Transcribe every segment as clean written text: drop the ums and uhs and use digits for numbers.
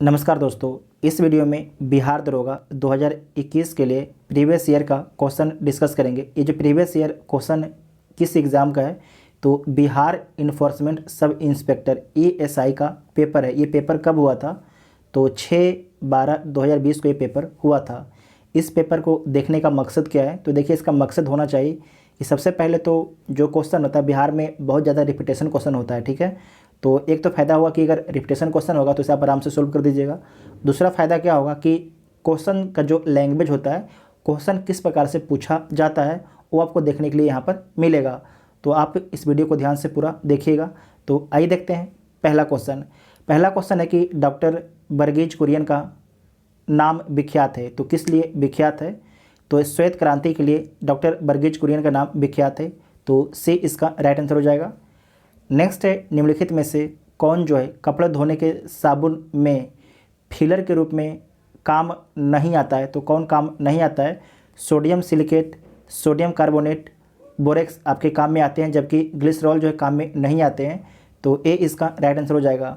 नमस्कार दोस्तों, इस वीडियो में बिहार दरोगा 2021 के लिए प्रीवियस ईयर का क्वेश्चन डिस्कस करेंगे। ये जो प्रीवियस ईयर क्वेश्चन किस एग्ज़ाम का है, तो Bihar enforcement sub inspector ESI का पेपर है। ये पेपर कब हुआ था? तो 6/12/2020 को ये पेपर हुआ था। इस पेपर को देखने का मकसद क्या है? तो देखिए, इसका मकसद होना चाहिए कि सबसे पहले तो जो क्वेश्चन होता है बिहार में बहुत ज़्यादा रिपीटेशन क्वेश्चन होता है, ठीक है। तो एक तो फ़ायदा हुआ कि अगर रिपीटेशन क्वेश्चन होगा तो इसे आप आराम से सोल्व कर दीजिएगा। दूसरा फ़ायदा क्या होगा कि क्वेश्चन का जो लैंग्वेज होता है, क्वेश्चन किस प्रकार से पूछा जाता है, वो आपको देखने के लिए यहाँ पर मिलेगा। तो आप इस वीडियो को ध्यान से पूरा देखिएगा। तो आइए देखते हैं पहला क्वेश्चन है कि डॉक्टर वर्गीज कुरियन का नाम विख्यात है। तो किस लिए विख्यात है? तो श्वेत क्रांति के लिए डॉक्टर वर्गीज कुरियन का नाम विख्यात है। तो सी इसका राइट आंसर हो जाएगा। नेक्स्ट है, निम्नलिखित में से कौन जो है कपड़े धोने के साबुन में फिलर के रूप में काम नहीं आता है? तो कौन काम नहीं आता है? Sodium silicate, sodium carbonate, borax आपके काम में आते हैं, जबकि ग्लिसरॉल जो है काम में नहीं आते हैं। तो ए इसका राइट आंसर हो जाएगा।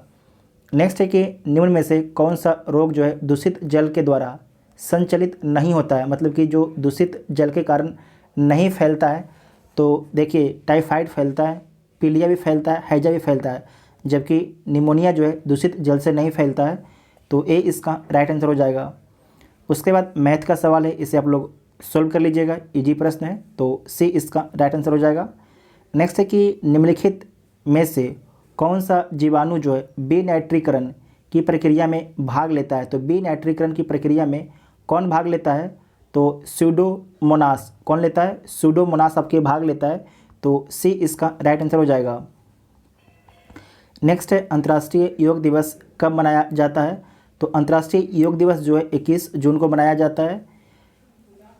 नेक्स्ट है कि निम्न में से कौन सा रोग जो है दूषित जल के द्वारा संचलित नहीं होता है, मतलब कि जो दूषित जल के कारण नहीं फैलता है। तो देखिए, टाइफाइड फैलता है, पीलिया भी फैलता है, हैजा भी फैलता है, जबकि निमोनिया जो है दूषित जल से नहीं फैलता है। तो ए इसका राइट आंसर हो जाएगा। उसके बाद मैथ का सवाल है, इसे आप लोग सोल्व कर लीजिएगा, इजी प्रश्न है। तो सी इसका राइट आंसर हो जाएगा। नेक्स्ट है कि निम्नलिखित में से कौन सा जीवाणु जो है विनाइट्रीकरण की प्रक्रिया में भाग लेता है? तो विनाइट्रीकरण की प्रक्रिया में कौन भाग लेता है? तो स्यूडोमोनास। कौन लेता है? स्यूडोमोनास आपके भाग लेता है। तो सी इसका राइट आंसर हो जाएगा। नेक्स्ट है, अंतर्राष्ट्रीय योग दिवस कब मनाया जाता है? तो अंतर्राष्ट्रीय योग दिवस जो है 21 जून को मनाया जाता है।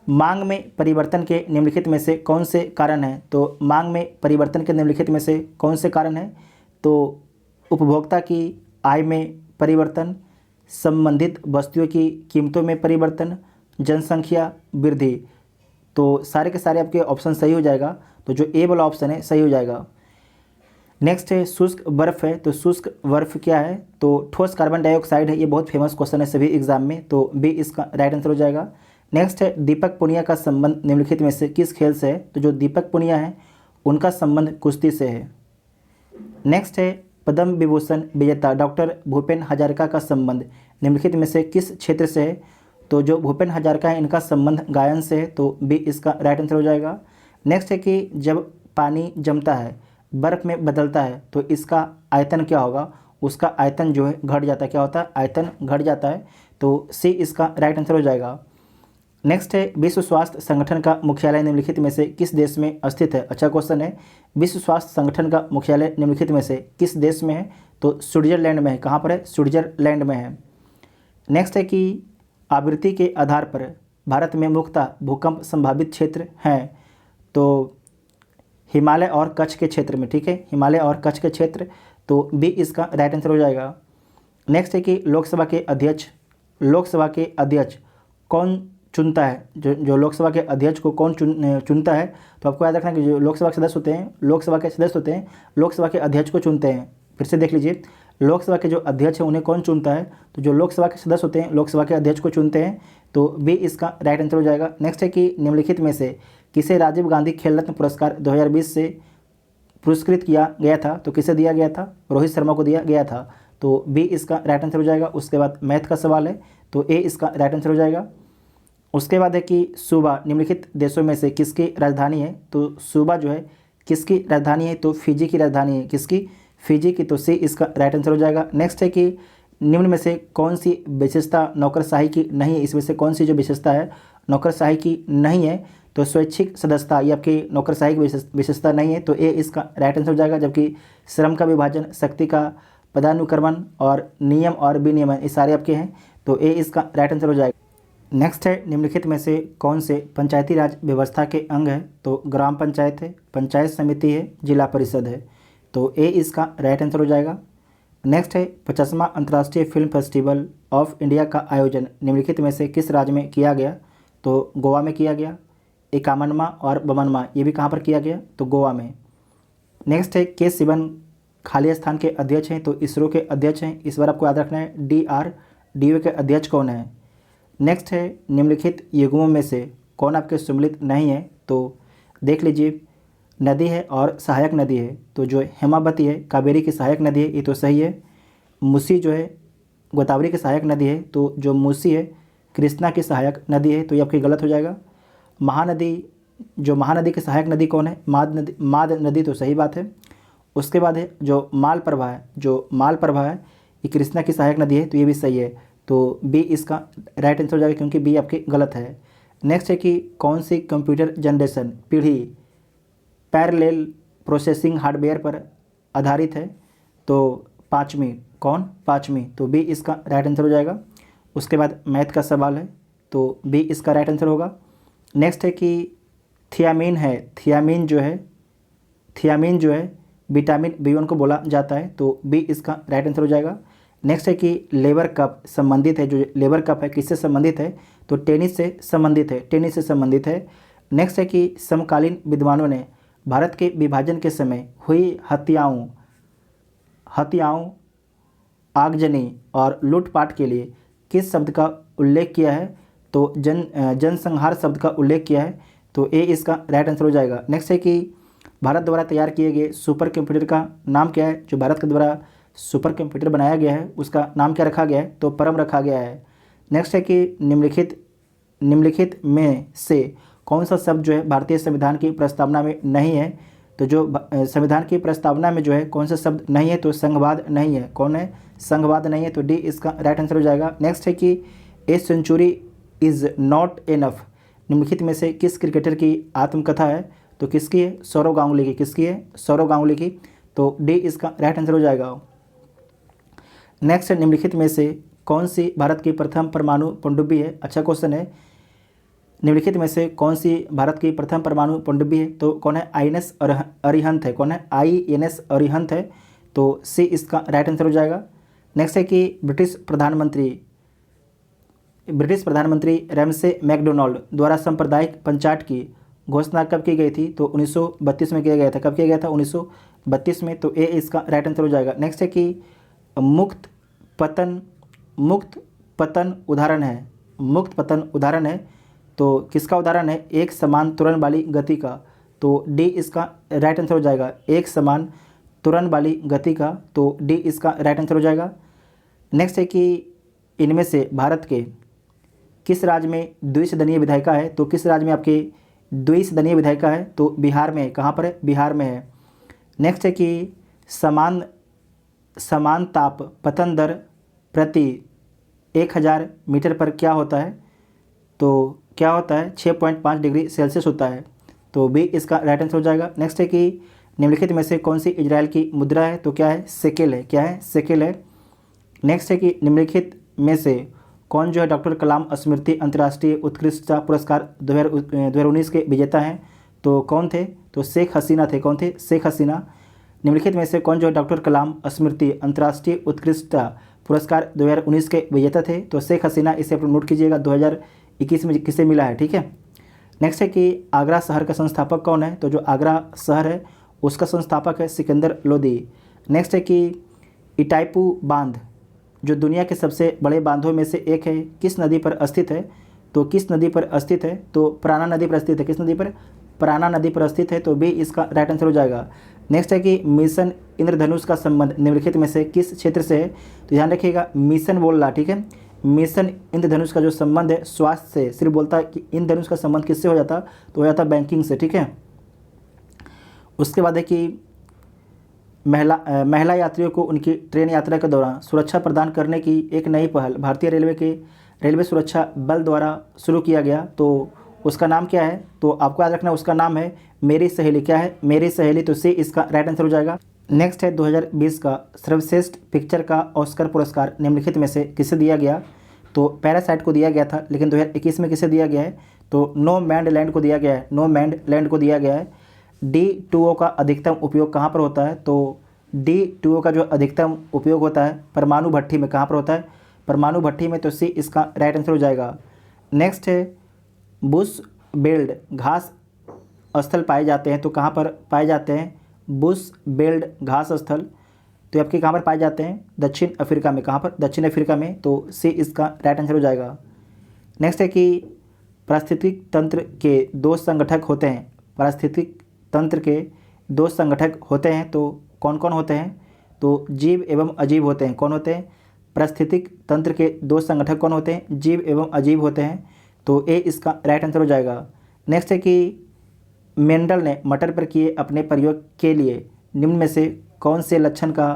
मांग में परिवर्तन के निम्नलिखित में से कौन से कारण हैं? तो मांग में परिवर्तन के निम्नलिखित में से कौन से कारण हैं? तो उपभोक्ता की आय में परिवर्तन, संबंधित वस्तुओं की कीमतों में परिवर्तन, जनसंख्या वृद्धि। तो सारे के सारे आपके ऑप्शन सही हो जाएगा। तो जो ए वाला ऑप्शन है सही हो जाएगा। नेक्स्ट है, शुष्क बर्फ़ है। तो शुष्क बर्फ़ क्या है? तो ठोस कार्बन डाइऑक्साइड है। ये बहुत फेमस क्वेश्चन है सभी एग्जाम में। तो बी इसका राइट आंसर हो जाएगा। नेक्स्ट है, दीपक पुनिया का संबंध निम्नलिखित में से किस खेल से है? तो जो दीपक पुनिया है उनका संबंध कुश्ती से है। नेक्स्ट है, पद्म विभूषण विजेता डॉक्टर भूपेन हजारिका का संबंध निम्नलिखित में से किस क्षेत्र से है? तो जो भूपेन हजारिका है इनका संबंध गायन से है। तो बी इसका राइट आंसर हो जाएगा। नेक्स्ट है कि जब पानी जमता है, बर्फ़ में बदलता है, तो इसका आयतन क्या होगा? उसका आयतन जो है घट जाता है। क्या होता है? आयतन घट जाता है। तो सी इसका राइट आंसर हो जाएगा। नेक्स्ट है, विश्व स्वास्थ्य संगठन का मुख्यालय निम्नलिखित में से किस देश में स्थित है? अच्छा क्वेश्चन है, विश्व स्वास्थ्य संगठन का मुख्यालय निम्नलिखित में से किस देश में है? तो स्विट्जरलैंड में है। कहाँ पर है? स्विट्जरलैंड में है। नेक्स्ट है कि आवृत्ति के आधार पर भारत में मुख्यतः भूकंप संभावित क्षेत्र हैं। तो हिमालय और कच्छ के क्षेत्र में, ठीक है, हिमालय और कच्छ के क्षेत्र। तो बी इसका राइट आंसर हो जाएगा। नेक्स्ट है कि लोकसभा के अध्यक्ष कौन चुनता है? जो लोकसभा के अध्यक्ष को कौन चुनता है? तो आपको याद रखना कि जो लोकसभा के सदस्य होते हैं, लोकसभा के अध्यक्ष को चुनते हैं। फिर से देख लीजिए, लोकसभा के जो अध्यक्ष हैं उन्हें कौन चुनता है? तो जो लोकसभा के सदस्य होते हैं लोकसभा के अध्यक्ष को चुनते हैं। तो बी इसका राइट आंसर हो जाएगा। नेक्स्ट है कि निम्नलिखित में से किसे राजीव गांधी खेल रत्न पुरस्कार 2020 से पुरस्कृत किया गया था? तो किसे दिया गया था? रोहित शर्मा को दिया गया था। तो बी इसका राइट आंसर हो जाएगा। उसके बाद मैथ का सवाल है, तो ए इसका राइट आंसर हो जाएगा। उसके बाद है कि सूबा निम्नलिखित देशों में से किसकी राजधानी है? तो सूबा जो है किसकी राजधानी है? तो फिजी की राजधानी है। किसकी? फिजी की। तो सी इसका राइट आंसर हो जाएगा। नेक्स्ट है कि निम्न में से कौन सी विशेषता नौकरशाही की नहीं है? इसमें से कौन सी जो विशेषता है नौकरशाही की नहीं है? तो स्वैच्छिक सदस्यता, ये आपकी नौकरशाही की विशेषता नहीं है। तो ए इसका राइट आंसर हो जाएगा। जबकि श्रम का विभाजन, शक्ति का पदानुक्रमण और नियम और विनियमन, ये सारे आपके हैं। तो ए इसका राइट आंसर हो जाएगा। नेक्स्ट है, निम्नलिखित में से कौन से पंचायती राज व्यवस्था के अंग है? तो ग्राम पंचायत है, पंचायत समिति है, जिला परिषद है। तो ए इसका राइट आंसर हो जाएगा। नेक्स्ट है, 50वां अंतर्राष्ट्रीय फिल्म फेस्टिवल ऑफ इंडिया का आयोजन निम्नलिखित में से किस राज्य में किया गया? तो गोवा में किया गया। इक्यावनवां और 52वां ये भी कहाँ पर किया गया? तो गोवा में। नेक्स्ट है, के सिवन खाली स्थान के अध्यक्ष हैं, तो इसरो के अध्यक्ष हैं। इस बार आपको याद रखना है DR डीओ के अध्यक्ष कौन है? नेक्स्ट है निम्नलिखित युग्मों में से कौन आपके सम्मिलित नहीं है? तो देख लीजिए, नदी है और सहायक नदी है, तो जो हेमावती है कावेरी की सहायक नदी है, ये तो सही है। मूसी जो है गोदावरी की सहायक नदी है, तो जो मूसी है कृष्णा की सहायक नदी है, तो ये आपकी गलत हो जाएगा। महानदी, जो महानदी की सहायक नदी कौन है? माद नदी, तो सही बात है। उसके बाद है जो मालप्रभा है, जो मालप्रभा है ये कृष्णा की सहायक नदी है, तो ये भी सही है। तो बी इसका राइट आंसर हो जाएगा, क्योंकि बी आपकी गलत है। नेक्स्ट है कि कौन सी कंप्यूटर जनरेशन पीढ़ी पैरेलल प्रोसेसिंग हार्डवेयर पर आधारित है? तो पाँचवीं। कौन? पाँचवीं, तो बी इसका राइट आंसर हो जाएगा। उसके बाद मैथ का सवाल है, तो बी इसका राइट आंसर होगा। नेक्स्ट है कि थियामिन है, थियामिन जो है विटामिन B1 को बोला जाता है, तो बी इसका राइट आंसर हो जाएगा। नेक्स्ट है कि लेबर कप संबंधित है, जो लेबर कप है किससे संबंधित है? तो टेनिस से संबंधित है, टेनिस से संबंधित है। नेक्स्ट है कि समकालीन विद्वानों ने भारत के विभाजन के समय हुई हत्याओं, आगजनी और लूटपाट के लिए किस शब्द का उल्लेख किया है? तो जनसंहार शब्द का उल्लेख किया है, तो ए इसका राइट आंसर हो जाएगा। नेक्स्ट है कि भारत द्वारा तैयार किए गए सुपर कंप्यूटर का नाम क्या है? जो भारत के द्वारा सुपर कंप्यूटर बनाया गया है उसका नाम क्या रखा गया है? तो परम रखा गया है। नेक्स्ट है कि निम्नलिखित में से कौन सा शब्द जो है भारतीय संविधान की प्रस्तावना में नहीं है? तो जो संविधान की प्रस्तावना में जो है कौन सा शब्द नहीं है? तो संघवाद नहीं है। कौन है? संघवाद नहीं है, तो डी इसका राइट आंसर हो जाएगा। नेक्स्ट है कि a century is not enough निम्नलिखित में से किस क्रिकेटर की आत्मकथा है? तो किसकी है? सौरव गांगुली की। किसकी है? सौरव गांगुली की, तो डी इसका राइट आंसर हो जाएगा। नेक्स्ट है निम्नलिखित में से कौन सी भारत की प्रथम परमाणु पनडुब्बी है? अच्छा क्वेश्चन है। निम्नलिखित में से कौन सी भारत की प्रथम परमाणु पनडुब्बी है? तो कौन है? INS अरिहंत है। कौन है? INS अरिहंत है, तो सी इसका राइट आंसर हो जाएगा। नेक्स्ट है कि ब्रिटिश प्रधानमंत्री रैमसे मैकडोनाल्ड द्वारा सांप्रदायिक पंचायत की घोषणा कब की गई थी? तो 1932 में किया गया था। कब किया गया था? 1932 में, तो ए इसका राइट आंसर हो जाएगा। नेक्स्ट है कि मुक्त पतन उदाहरण है, तो किसका उदाहरण है? एक समान त्वरण वाली गति का, तो डी इसका राइट आंसर हो जाएगा। एक समान त्वरण वाली गति का, तो डी इसका राइट आंसर हो जाएगा। नेक्स्ट है कि इनमें से भारत के किस राज्य में द्विसदनीय विधायिका है? तो किस राज्य में आपके द्विसदनीय विधायिका है? तो बिहार में है। कहाँ पर है? बिहार में है। नेक्स्ट है कि समान ताप पतन दर प्रति 1000 मीटर पर क्या होता है? तो क्या होता है? 6.5 डिग्री सेल्सियस होता है, तो बी इसका राइट आंसर हो जाएगा। नेक्स्ट है कि निम्नलिखित में से कौन सी इजराइल की मुद्रा है? तो क्या है? शेकेल है। क्या है? शेकेल है। नेक्स्ट है कि निम्नलिखित में से कौन जो है डॉक्टर कलाम स्मृति अंतर्राष्ट्रीय उत्कृष्टता पुरस्कार 2019 के विजेता हैं? तो कौन थे? तो शेख हसीना थे। कौन थे? शेख हसीना। निम्नलिखित में से कौन जो है डॉक्टर कलाम स्मृति अंतर्राष्ट्रीय उत्कृष्टता पुरस्कार 2019 के विजेता थे? तो शेख हसीना, इसे आप नोट कीजिएगा 2021 में किसे मिला है, ठीक है। नेक्स्ट है कि आगरा शहर का संस्थापक कौन है? तो जो आगरा शहर है उसका संस्थापक है सिकंदर लोदी। नेक्स्ट है कि इटाईपू बांध जो दुनिया के सबसे बड़े बांधों में से एक है किस नदी पर स्थित है? तो किस नदी पर स्थित है? तो प्राणा नदी पर स्थित है। किस नदी पर? प्राणा नदी पर स्थित है, तो बी इसका राइट आंसर हो जाएगा। नेक्स्ट है कि मिशन इंद्रधनुष का संबंध निम्नलिखित में से किस क्षेत्र से है? तो ध्यान रखिएगा, मिशन बोल रहा, ठीक है। मिशन इंद्रधनुष का जो संबंध है स्वास्थ्य से, सिर्फ बोलता है कि इंद्रधनुष का संबंध किससे हो जाता? तो हो जाता बैंकिंग से, ठीक है। उसके बाद है कि महिला यात्रियों को उनकी ट्रेन यात्रा के दौरान सुरक्षा प्रदान करने की एक नई पहल भारतीय रेलवे के रेलवे सुरक्षा बल द्वारा शुरू किया गया, तो उसका नाम क्या है? तो आपको याद रखना उसका नाम है मेरी सहेली। क्या है? मेरी सहेली, तो सी इसका राइट आंसर हो जाएगा। नेक्स्ट है 2020 का सर्वश्रेष्ठ पिक्चर का ऑस्कर पुरस्कार निम्नलिखित में से किसे दिया गया? तो पैरासाइट को दिया गया था, लेकिन 2021 में किसे दिया गया है? तो नो मैंड लैंड को दिया गया है। नो मैंड लैंड को दिया गया है। D2O का अधिकतम उपयोग कहाँ पर होता है? तो D2O का जो अधिकतम उपयोग होता है परमाणु भट्ठी में। कहाँ पर होता है? परमाणु भट्ठी में, तो सी इसका राइट आंसर हो जाएगा। नेक्स्ट है बुश बेल्ट घास स्थल पाए जाते हैं, तो कहाँ पर पाए जाते हैं? बुश बेल्ट घास स्थल तो ये आपके कहाँ पर पाए जाते हैं? दक्षिण अफ्रीका में। कहाँ पर? दक्षिण अफ्रीका में। तो सी इसका राइट आंसर हो जाएगा। नेक्स्ट है कि पारिस्थितिक तंत्र के दो संगठक होते हैं। पारिस्थितिक तंत्र के दो संगठक होते हैं तो कौन कौन होते हैं? तो जीव एवं अजीव होते हैं। कौन होते हैं? पारिस्थितिक तंत्र के दो संगठक कौन होते हैं? जीव एवं अजीव होते हैं। तो ए इसका राइट आंसर हो जाएगा। नेक्स्ट है कि मेंडल ने मटर पर किए अपने प्रयोग के लिए निम्न में से कौन से लक्षण का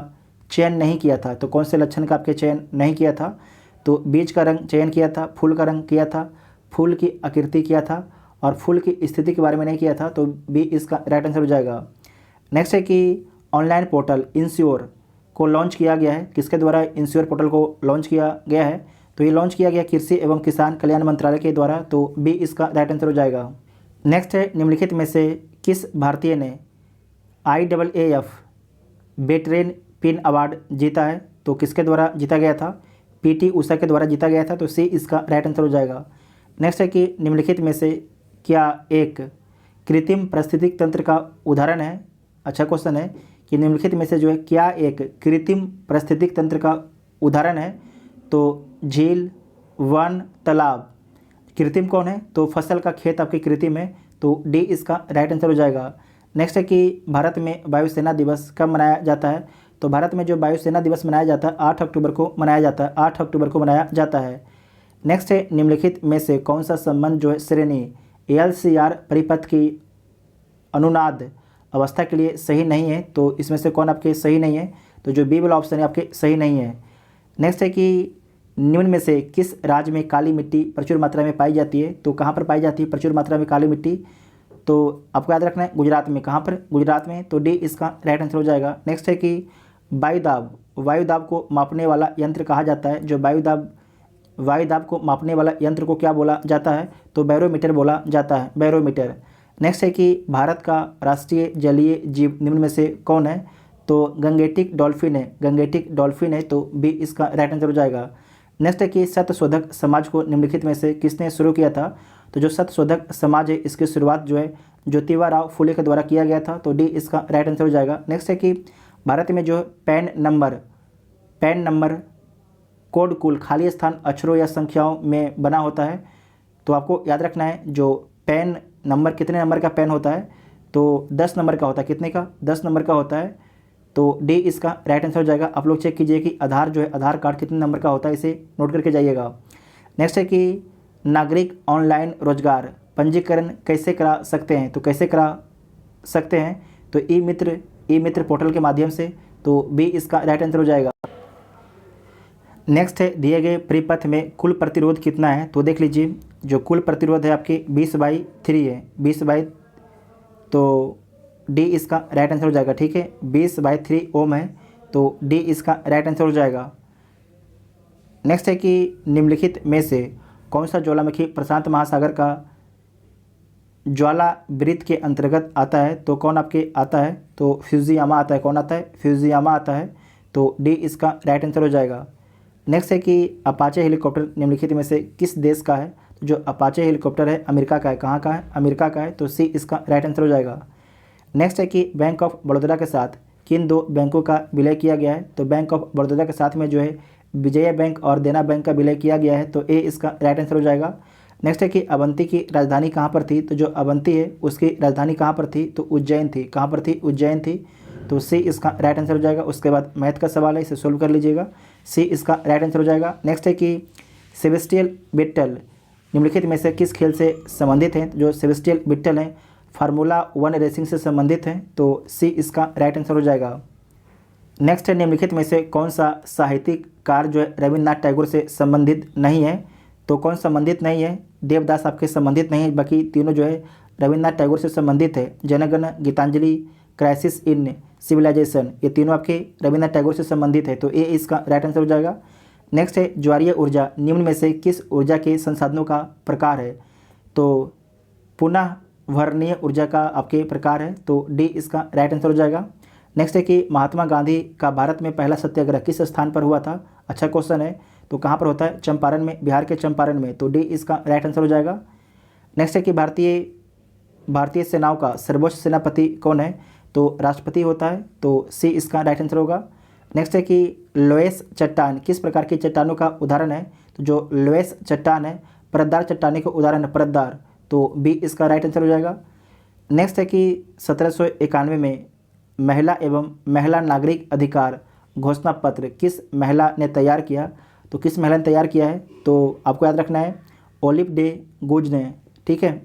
चयन नहीं किया था? तो कौन से लक्षण का आपके चयन नहीं किया था? तो बीज का रंग चयन किया था, फूल का रंग किया था, फूल की आकृति किया था और फूल की स्थिति के बारे में नहीं किया था। तो बी इसका राइट आंसर हो जाएगा। नेक्स्ट है कि ऑनलाइन पोर्टल इंश्योर को लॉन्च किया गया है। किसके द्वारा इंश्योर पोर्टल को लॉन्च किया गया है? तो ये लॉन्च किया गया कृषि एवं किसान कल्याण मंत्रालय के द्वारा। तो बी इसका राइट आंसर हो जाएगा। नेक्स्ट है निम्नलिखित में से किस भारतीय ने IAAF वेटरेन पिन अवार्ड जीता है? तो किसके द्वारा जीता गया था? PT ऊषा के द्वारा जीता गया था। तो सी इसका राइट आंसर हो जाएगा। नेक्स्ट है कि निम्नलिखित में से क्या एक कृत्रिम पारिस्थितिक तंत्र का उदाहरण है? अच्छा क्वेश्चन है कि निम्नलिखित में से जो है क्या एक कृत्रिम पारिस्थितिक तंत्र का उदाहरण है? तो झील, वन, तालाब। कृत्रिम कौन है? तो फसल का खेत आपके कृत्रिम है। तो डी इसका राइट आंसर हो जाएगा। नेक्स्ट है कि भारत में वायुसेना दिवस कब मनाया जाता है? तो भारत में जो वायुसेना दिवस मनाया जाता है 8 अक्टूबर को मनाया जाता है। 8 अक्टूबर को मनाया जाता है। नेक्स्ट है निम्नलिखित में से कौन सा संबंध जो है श्रेणी LCR परिपथ की अनुनाद अवस्था के लिए सही नहीं है? तो इसमें से कौन आपके सही नहीं है? तो जो बी वाला ऑप्शन है आपके सही नहीं है। नेक्स्ट है कि निम्न में से किस राज्य में काली मिट्टी प्रचुर मात्रा में पाई जाती है? तो कहाँ पर पाई जाती है प्रचुर मात्रा में काली मिट्टी? तो आपको याद रखना है गुजरात में। कहाँ पर? गुजरात में। तो डी इसका राइट आंसर हो जाएगा। नेक्स्ट है कि वायुदाब को मापने वाला यंत्र कहा जाता है। जो वायुदाब को मापने वाला यंत्र को क्या बोला जाता है? तो बैरोमीटर बोला जाता है, बैरोमीटर। नेक्स्ट है कि भारत का राष्ट्रीय जलीय जीव निम्न में से कौन है? तो गंगेटिक डॉल्फिन है। गंगेटिक डॉल्फिन है। तो बी इसका राइट आंसर हो जाएगा। नेक्स्ट है कि सत्यशोधक समाज को निम्नलिखित में से किसने शुरू किया था? तो जो सत्यशोधक समाज है इसकी शुरुआत जो है ज्योतिबा फुले के द्वारा किया गया था। तो डी इसका राइट आंसर हो जाएगा। नेक्स्ट है कि भारत में जो पैन नंबर कोड कुल खाली स्थान अक्षरों या संख्याओं में बना होता है। तो आपको याद रखना है जो पैन नंबर कितने नंबर का पैन होता है? तो 10 नंबर का होता है। कितने का? 10 नंबर का होता है। तो डी इसका राइट आंसर हो जाएगा। आप लोग चेक कीजिए कि आधार जो है आधार कार्ड कितने नंबर का होता है, इसे नोट करके जाइएगा। नेक्स्ट है कि नागरिक ऑनलाइन रोजगार पंजीकरण कैसे करा सकते हैं? तो कैसे करा सकते हैं? तो ई मित्र पोर्टल के माध्यम से। तो बी इसका राइट आंसर हो जाएगा। नेक्स्ट है दिए गए परिपथ में कुल प्रतिरोध कितना है? तो देख लीजिए जो कुल प्रतिरोध है आपके 20/3 है। 20/, तो डी इसका राइट आंसर हो जाएगा। ठीक है, 20/3 ओम है। तो डी इसका राइट आंसर हो जाएगा। नेक्स्ट है कि निम्नलिखित में से कौन सा ज्वालामुखी प्रशांत महासागर का ज्वाला वृत्त के अंतर्गत आता है? तो कौन आपके आता है? तो फ्यूजियामा आता है। कौन आता है? फ्यूजियामा आता है। तो डी इसका राइट आंसर हो जाएगा। नेक्स्ट है कि अपाचे हेलीकॉप्टर निम्नलिखित में से किस देश का है? तो जो अपाचे हेलीकॉप्टर है अमेरिका का है। कहाँ का है? अमेरिका का है। तो सी इसका राइट आंसर हो जाएगा। नेक्स्ट है कि बैंक ऑफ बड़ौदा के साथ किन दो बैंकों का विलय किया गया है? तो बैंक ऑफ बड़ौदा के साथ में जो है विजया बैंक और देना बैंक का विलय किया गया है। तो ए इसका राइट आंसर हो जाएगा। नेक्स्ट है कि अवंती की राजधानी कहाँ पर थी? तो जो अवंती है उसकी राजधानी कहाँ पर थी? तो उज्जैन थी। कहाँ पर थी? उज्जैन थी। तो सी इसका राइट आंसर हो जाएगा। उसके बाद मैथ का सवाल है, इसे सोल्व कर लीजिएगा। सी इसका राइट आंसर हो जाएगा। नेक्स्ट है कि सेबेस्टियल बिट्टल निम्नलिखित में से किस खेल से संबंधित हैं? जो सेबेस्टियल बिट्टल हैं फार्मूला 1 रेसिंग से संबंधित हैं। तो सी इसका राइट आंसर हो जाएगा। नेक्स्ट है निम्नलिखित में से कौन सा साहित्यिक कार्य जो है रविन्द्रनाथ टैगोर से संबंधित नहीं है? तो कौन संबंधित नहीं है? देवदास आपके संबंधित नहीं है, बाकी तीनों जो है रविन्द्रनाथ टैगोर से संबंधित है। जनगण, गीतांजलि, क्राइसिस इन सिविलाइजेशन, ये तीनों आपके रविन्द्रनाथ टैगोर से संबंधित है। तो ए इसका राइट आंसर हो जाएगा। नेक्स्ट है ज्वारीय ऊर्जा निम्न में से किस ऊर्जा के संसाधनों का प्रकार है? तो पुनः भरणीय ऊर्जा का आपके प्रकार है। तो डी इसका राइट आंसर हो जाएगा। नेक्स्ट है कि महात्मा गांधी का भारत में पहला सत्याग्रह किस स्थान पर हुआ था? अच्छा क्वेश्चन है। तो कहाँ पर होता है? चंपारण में, बिहार के चंपारण में। तो डी इसका राइट आंसर हो जाएगा। नेक्स्ट है कि भारतीय सेनाओं का सर्वोच्च सेनापति कौन है? तो राष्ट्रपति होता है। तो सी इसका राइट आंसर होगा। नेक्स्ट है कि लोएस चट्टान किस प्रकार की चट्टानों का उदाहरण है? तो जो लोएस चट्टान है परतदार चट्टानी का उदाहरण है, परतदार, तो बी इसका राइट आंसर हो जाएगा। नेक्स्ट है कि 1791 में महिला एवं महिला नागरिक अधिकार घोषणा पत्र किस महिला ने तैयार किया? तो किस महिला ने तैयार किया है? तो आपको याद रखना है ओलिव डे गुज ने, ठीक है,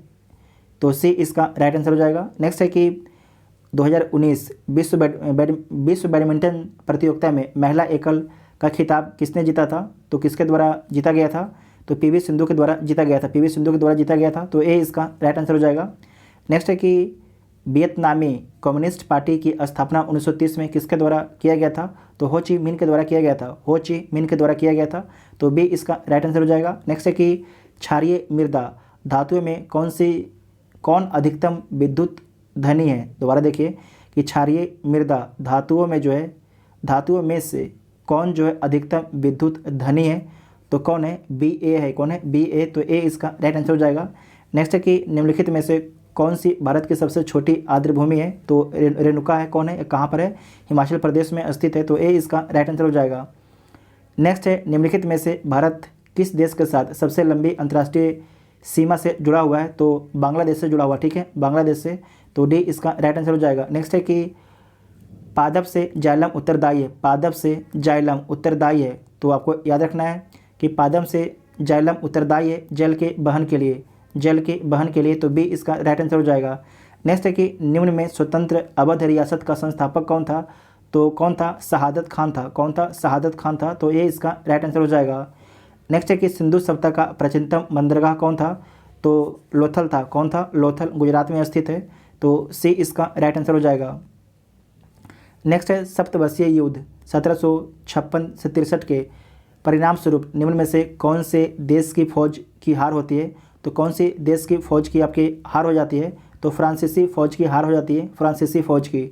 तो सी इसका राइट आंसर हो जाएगा। नेक्स्ट है कि 2019 विश्व बैडमिंटन प्रतियोगिता में महिला एकल का खिताब किसने जीता था? तो किसके द्वारा जीता गया था? तो पीवी सिंधु के द्वारा जीता गया था, पीवी सिंधु के द्वारा जीता गया था, तो ए इसका राइट आंसर हो जाएगा। नेक्स्ट है कि वियतनामी कम्युनिस्ट पार्टी की स्थापना 1930 में किसके द्वारा किया गया था? तो हो ची मिन के द्वारा किया गया था, हो ची मिन के द्वारा किया गया था, तो बी इसका राइट आंसर हो जाएगा। नेक्स्ट है कि क्षारीय मृदा धातुओं में कौन अधिकतम विद्युत धनी है? दोबारा देखिए कि क्षारीय मृदा धातुओं में जो है, धातुओं में से कौन जो है अधिकतम विद्युत धनी है? तो कौन है? बी ए है। कौन है? बी ए, तो ए इसका राइट आंसर हो जाएगा। नेक्स्ट है कि निम्नलिखित में से कौन सी भारत की सबसे छोटी आर्द्रभूमि है? तो रेणुका है। कौन है? कहाँ पर है? हिमाचल प्रदेश में स्थित है, तो ए इसका राइट आंसर हो जाएगा। नेक्स्ट है निम्नलिखित में से भारत किस देश के साथ सबसे लंबी अंतर्राष्ट्रीय सीमा से जुड़ा हुआ है? तो बांग्लादेश से जुड़ा हुआ, ठीक है, बांग्लादेश से, तो डी इसका राइट आंसर हो जाएगा। नेक्स्ट है कि पादप से जाइलम उत्तरदायी है, पादप से जाइलम उत्तरदायी है, तो आपको याद रखना है कि पादप से जाइलम उत्तरदायी है जल के वहन के लिए, जल के वहन के लिए, तो बी इसका राइट आंसर हो जाएगा। नेक्स्ट है कि निम्न में स्वतंत्र अवध रियासत का संस्थापक कौन था? तो कौन था? शहादत खान था। कौन था? शहादत खान था, तो ये इसका राइट आंसर हो जाएगा। नेक्स्ट है कि सिंधु सभ्यता का प्राचीनतम बंदरगाह कौन था? तो लोथल था। कौन था? लोथल गुजरात में स्थित है, तो सी इसका राइट आंसर हो जाएगा। नेक्स्ट है सप्तवर्षीय युद्ध 1756 से 63 के परिणाम स्वरूप निम्न में से कौन से देश की फौज की हार होती है? तो कौन सी देश की फौज की आपकी हार हो जाती है? तो फ्रांसीसी फौज की हार हो जाती है, फ्रांसीसी फौज की,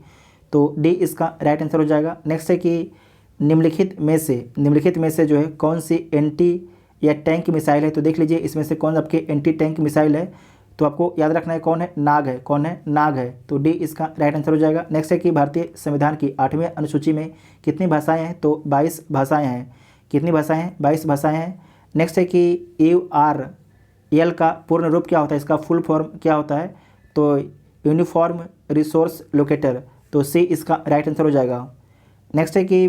तो डी इसका राइट आंसर हो जाएगा। नेक्स्ट है कि निम्नलिखित में से जो है कौन सी एंटी या टैंक मिसाइल है? तो देख लीजिए इसमें से कौन आपके एंटी टैंक मिसाइल है, तो आपको याद रखना है कौन है? नाग है। कौन है? नाग है, तो डी इसका राइट आंसर हो जाएगा। नेक्स्ट है कि भारतीय संविधान की 8वीं अनुसूची में कितनी भाषाएं हैं? तो 22 भाषाएं हैं। कितनी भाषाएं हैं? 22 भाषाएं हैं। नेक्स्ट है कि URL का पूर्ण रूप क्या होता है? इसका फुल फॉर्म क्या होता है? तो यूनिफॉर्म रिसोर्स लोकेटर, तो सी इसका राइट आंसर हो जाएगा। नेक्स्ट है कि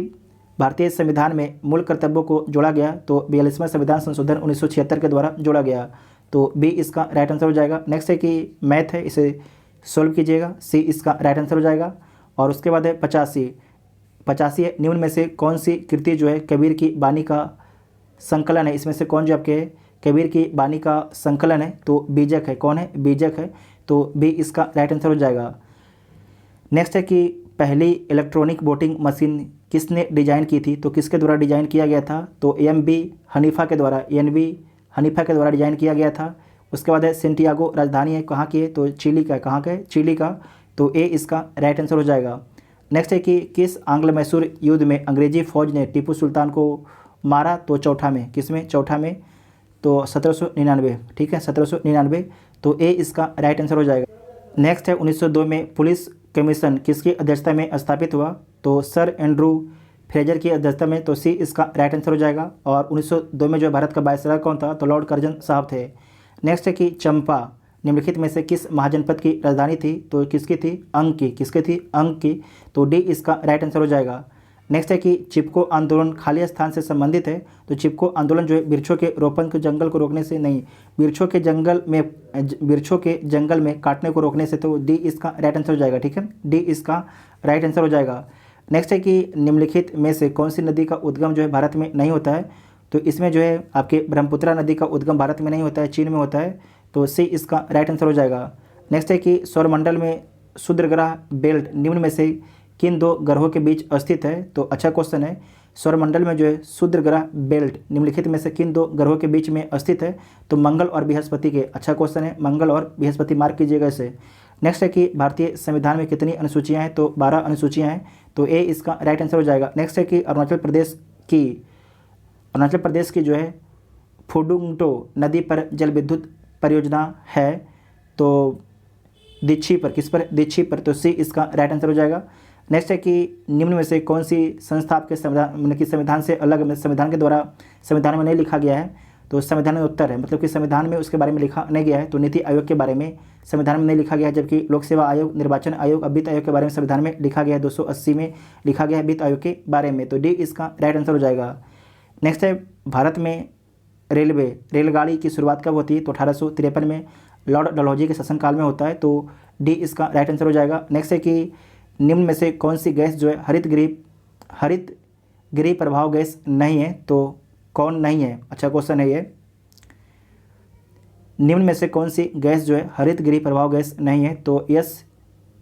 भारतीय संविधान में मूल कर्तव्यों को जोड़ा गया, तो 42वां संविधान संशोधन 1976 के द्वारा जोड़ा गया, तो बी इसका राइट आंसर हो जाएगा। नेक्स्ट है कि मैथ है, इसे सोल्व कीजिएगा, सी इसका राइट आंसर हो जाएगा। और उसके बाद है 85 है निम्न में से कौन सी कृति जो है कबीर की बानी का संकलन है? इसमें से कौन जो आपके कबीर की बानी का संकलन है? तो बीजक है। कौन है? बीजक है, तो बी इसका राइट आंसर हो जाएगा। नेक्स्ट है कि पहली इलेक्ट्रॉनिक वोटिंग मशीन किसने डिजाइन की थी? तो किसके द्वारा डिजाइन किया गया था? तो NB हनीफा के द्वारा, NB हनीफा के द्वारा डिजाइन किया गया था। उसके बाद है सेंटियागो राजधानी है, कहाँ की है? तो चिली का है। कहाँ का है? चिली का, तो ए इसका राइट आंसर हो जाएगा। नेक्स्ट है कि किस आंग्ल मैसूर युद्ध में अंग्रेजी फौज ने टीपू सुल्तान को मारा? तो चौथा में, किसमें? चौथा में, तो 1799, ठीक है, 1799, तो ए इसका राइट आंसर हो जाएगा। नेक्स्ट है 1902 में पुलिस कमीशन किसकी अध्यक्षता में स्थापित हुआ? तो सर एंड्रू फ्रेजर की अध्यक्षता में, तो सी इसका राइट आंसर हो जाएगा। और 1902 में जो भारत का वायसराय कौन था? तो लॉर्ड कर्जन साहब थे। नेक्स्ट है कि चंपा निम्नलिखित में से किस महाजनपद की राजधानी थी? तो किसकी थी? अंग की। किसकी थी? अंग की, तो डी इसका राइट आंसर हो जाएगा। नेक्स्ट है कि चिपको आंदोलन खाली स्थान से संबंधित है, तो चिपको आंदोलन जो है वृक्षों के रोपण के जंगल को रोकने से नहीं, वृक्षों के जंगल में काटने को रोकने से, तो डी इसका राइट आंसर हो जाएगा, ठीक है, डी इसका राइट आंसर हो जाएगा। नेक्स्ट है कि निम्नलिखित में से कौन सी नदी का उद्गम जो है भारत में नहीं होता है? तो इसमें जो है आपके ब्रह्मपुत्रा नदी का उद्गम भारत में नहीं होता है, चीन में होता है, तो सी इसका राइट आंसर हो जाएगा। नेक्स्ट है कि सौरमंडल में क्षुद्रग्रह बेल्ट निम्न में से किन दो ग्रहों के बीच स्थित है? तो अच्छा क्वेश्चन है, सौरमंडल में जो है क्षुद्रग्रह बेल्ट निम्नलिखित में से किन दो ग्रहों के बीच में स्थित है? तो मंगल और बृहस्पति के। अच्छा क्वेश्चन है, मंगल और बृहस्पति, मार्क कीजिएगा इसे। नेक्स्ट है कि भारतीय संविधान में कितनी अनुसूचियाँ हैं? तो 12 अनुसूचियाँ हैं, तो ए इसका राइट आंसर हो जाएगा। नेक्स्ट है कि अरुणाचल प्रदेश की जो है फुडुंगटो नदी पर जल विद्युत परियोजना है, तो दीक्षी पर, किस पर? दीक्षी पर, तो सी इसका राइट आंसर हो जाएगा। नेक्स्ट है कि निम्न में से कौन सी संस्था आपके संविधान मतलब कि संविधान से अलग, संविधान के द्वारा संविधान में नहीं लिखा गया है, तो संविधान में उत्तर है, मतलब कि संविधान में उसके बारे में लिखा नहीं गया है। तो नीति आयोग के बारे में संविधान में नहीं लिखा गया है, जबकि लोक सेवा आयोग, निर्वाचन आयोग, वित्त आयोग के बारे में संविधान में लिखा गया है, 280 में लिखा गया है वित्त आयोग के बारे में। तो डी इसका राइट आंसर हो जाएगा। नेक्स्ट है भारत में रेलगाड़ी की शुरुआत कब होती है? तो 1853 में लॉर्ड डलहौजी के शासनकाल में होता है। तो डी इसका राइट आंसर हो जाएगा। नेक्स्ट है कि निम्न में से कौन सी गैस जो है हरित गृह प्रभाव गैस नहीं है? तो कौन नहीं है? अच्छा क्वेश्चन है ये। निम्न में से कौन सी गैस जो है हरित गृह प्रभाव गैस नहीं है? तो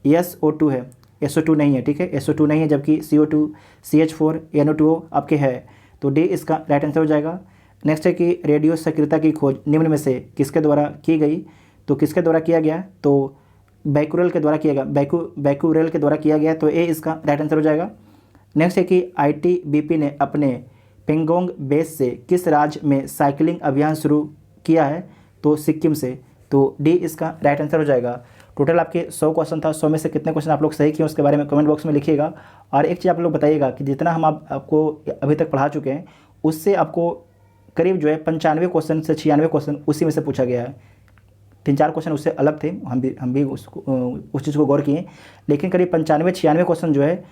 SO2 है, SO2 नहीं है, ठीक है, SO2 नहीं है, जबकि CO2, CH4, NO2 आपके है। तो डी इसका राइट आंसर हो जाएगा। नेक्स्ट है कि रेडियो सक्रियता की खोज निम्न में से किसके द्वारा की गई? तो किसके द्वारा किया गया? तो बैकुरेल के द्वारा किया गया, बैकुरेल के द्वारा किया गया। तो ए इसका राइट आंसर हो जाएगा। नेक्स्ट है कि ITBP ने अपने पेंगोंग बेस से किस राज्य में साइकिलिंग अभियान शुरू किया है? तो सिक्किम से। तो डी इसका राइट आंसर हो जाएगा। टोटल आपके 100 क्वेश्चन था, 100 में से कितने क्वेश्चन आप लोग सही किए उसके बारे में कमेंट बॉक्स में लिखिएगा। और एक चीज़ आप लोग बताइएगा कि जितना हम आपको अभी तक पढ़ा चुके हैं उससे आपको करीब जो है 95 क्वेश्चन से 96 क्वेश्चन उसी में से पूछा गया है। 3-4 क्वेश्चन उससे अलग थे, हम भी उस चीज़ को गौर किए, लेकिन करीब 95-96 क्वेश्चन जो है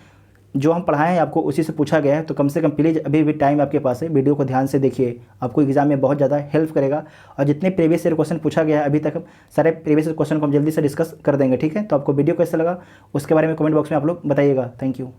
जो हम पढ़ाए हैं आपको उसी से पूछा गया है। तो कम से कम प्लीज़ अभी भी टाइम आपके पास है, वीडियो को ध्यान से देखिए, आपको एग्जाम में बहुत ज़्यादा हेल्प करेगा। और जितने प्रीवियस ईयर क्वेश्चन पूछा गया है अभी तक, सारे प्रीवियस ईयर क्वेश्चन को हम जल्दी से डिस्कस कर देंगे, ठीक है। तो आपको वीडियो कैसा लगा उसके बारे में कमेंट बॉक्स में आप लोग बताइएगा। Thank you.